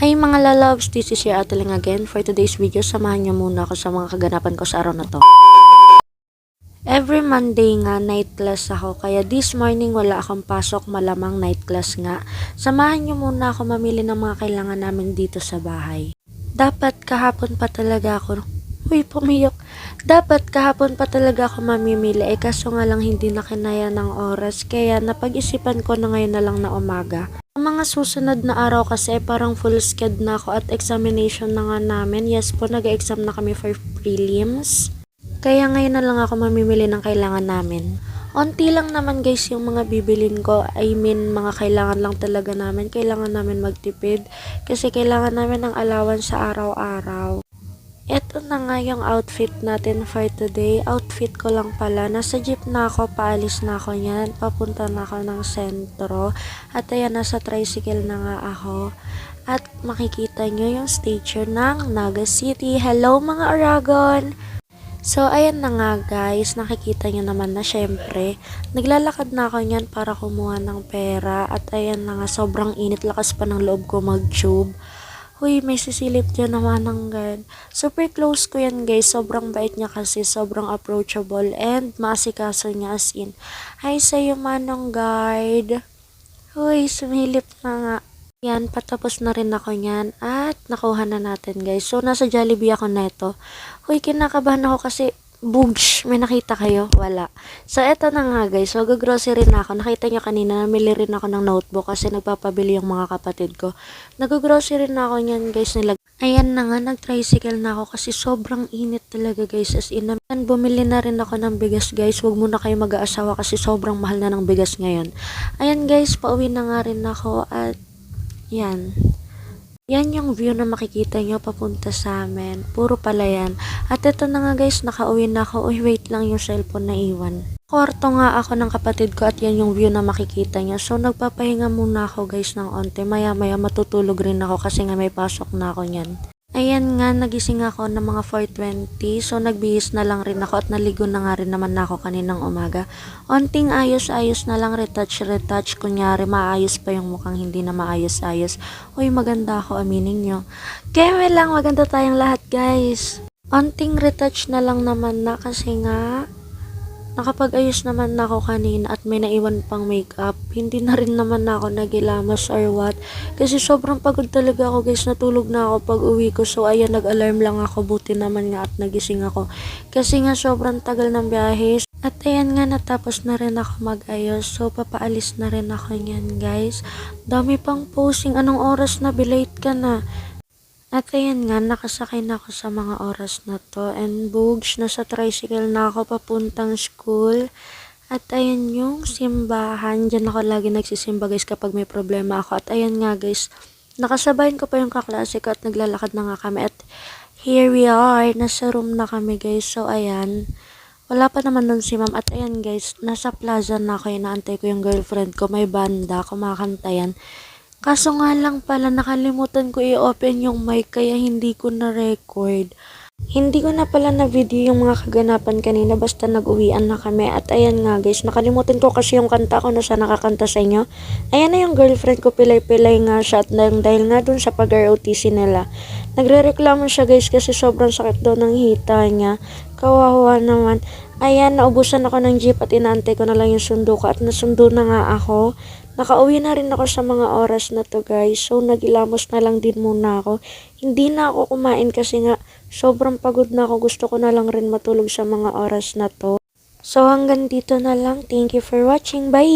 Hi mga lalabs, this is your Ate Ling again. For today's video, samahan niyo muna ako sa mga kaganapan ko sa araw na to. Every Monday nga, night class ako. Kaya this morning wala akong pasok, malamang night class nga. Samahan niyo muna ako mamili ng mga kailangan namin dito sa bahay. Dapat kahapon pa talaga ako mamimili kaso nga lang hindi na kinaya ng oras. Kaya napag-isipan ko na ngayon na lang na umaga. Ang mga susunod na araw kasi parang full sked na ako at examination na nga namin. Yes po, nag-exam na kami for prelims. Kaya ngayon na lang ako mamimili ng kailangan namin. Onti lang naman guys yung mga bibilin ko. I mean, mga kailangan lang talaga namin. Kailangan namin magtipid kasi kailangan namin ng allowance sa araw-araw. Ito na nga yung outfit natin for today. Outfit ko lang pala. Nasa jeep na ako, paalis na ako yan. Papunta na ako ng sentro. At ayan, nasa tricycle na nga ako. At makikita nyo yung station ng Naga City. Hello mga Aragon! So, ayan na nga guys, nakikita nyo naman na syempre, naglalakad na ako niyan para kumuha ng pera. At ayan na nga, sobrang init, lakas pa ng loob ko mag-tube. Uy, may sisilip dyan naman ng guard. Super close ko yan guys. Sobrang bait niya kasi. Sobrang approachable. And maasikaso niya as in. Hi sa'yo manong guard. Uy, sumilip na nga. Yan, patapos na rin ako niyan. At nakuha na natin guys. So, nasa Jollibee ako neto. Uy, kinakabahan ako kasi Bugsh, may nakita kayo? Wala. So, eto na nga guys. Mag-grocery na ako. Nakita nyo kanina, namili rin ako ng notebook kasi nagpapabili yung mga kapatid ko. Nag-grocery na ako niyan guys. Ayan na nga, nag-tricycle na ako kasi sobrang init talaga guys. As in, bumili na rin ako ng bigas guys. Huwag muna kayo mag-aasawa kasi sobrang mahal na ng bigas ngayon. Ayan guys, pauwi na nga rin ako at yan. Yan yung view na makikita nyo papunta sa amin. Puro pala yan. At ito na nga guys, nakauwi na ako. Uy, wait lang, yung cellphone na iwan. Kwarto nga ako ng kapatid ko at yan yung view na makikita nyo. So, nagpapahinga muna ako guys ng onte. Maya-maya matutulog rin ako kasi nga may pasok na ako nyan. Ayan nga, nagising ako ng mga 4:20. So, nagbihis na lang rin ako at naligo na nga rin naman na ako kaninang umaga. Onting ayos-ayos na lang, retouch. Kunyari, maayos pa yung mukhang hindi na maayos-ayos. Uy, maganda ako, aminin nyo. Keme lang, maganda tayong lahat, guys. Onting retouch na lang naman na kasi nga nakapag-ayos naman na ako kanina at may naiwan pang makeup. Hindi na rin naman na ako nagilamos or what. Kasi sobrang pagod talaga ako guys. Natulog na ako pag uwi ko. So ayan, nag-alarm lang ako. Buti naman nga at nagising ako. Kasi nga sobrang tagal ng biyahe. At ayan nga, natapos na rin ako mag-ayos. So papaalis na rin ako niyan guys. Dami pang posing. Anong oras na? Belate ka na. At ayan nga, nakasakay na ako sa mga oras na to. And bugs, nasa tricycle na ako papuntang school. At ayan yung simbahan. Diyan ako lagi nagsisimba guys kapag may problema ako. At ayan nga guys, nakasabayan ko pa yung kaklase ko at naglalakad na nga kami. At here we are, nasa room na kami guys. So ayan, wala pa naman nun si ma'am. At ayan guys, nasa plaza na ako. Inaantay ko yung girlfriend ko. May banda, kumakanta yan. Kaso nga lang pala nakalimutan ko i-open yung mic kaya hindi ko na-record. Hindi ko na pala na-video yung mga kaganapan kanina basta nag-uwian na kami. At ayan nga guys, nakalimutan ko kasi yung kanta ko na siya nakakanta sa inyo. Ayan na yung girlfriend ko, pilay-pilay nga siya at dahil nga dun sa pag-ROTC nila. Nagre-reklamo siya guys kasi sobrang sakit daw ng hita niya. Kawawa naman. Ayan, naubusan ako ng jeep at inaantay ko na lang yung sundo ko at nasundo na nga ako. Nakauwi na rin ako sa mga oras na to guys. So, nagilamos na lang din muna ako. Hindi na ako kumain kasi nga sobrang pagod na ako. Gusto ko na lang rin matulog sa mga oras na to. So, hanggang dito na lang. Thank you for watching. Bye!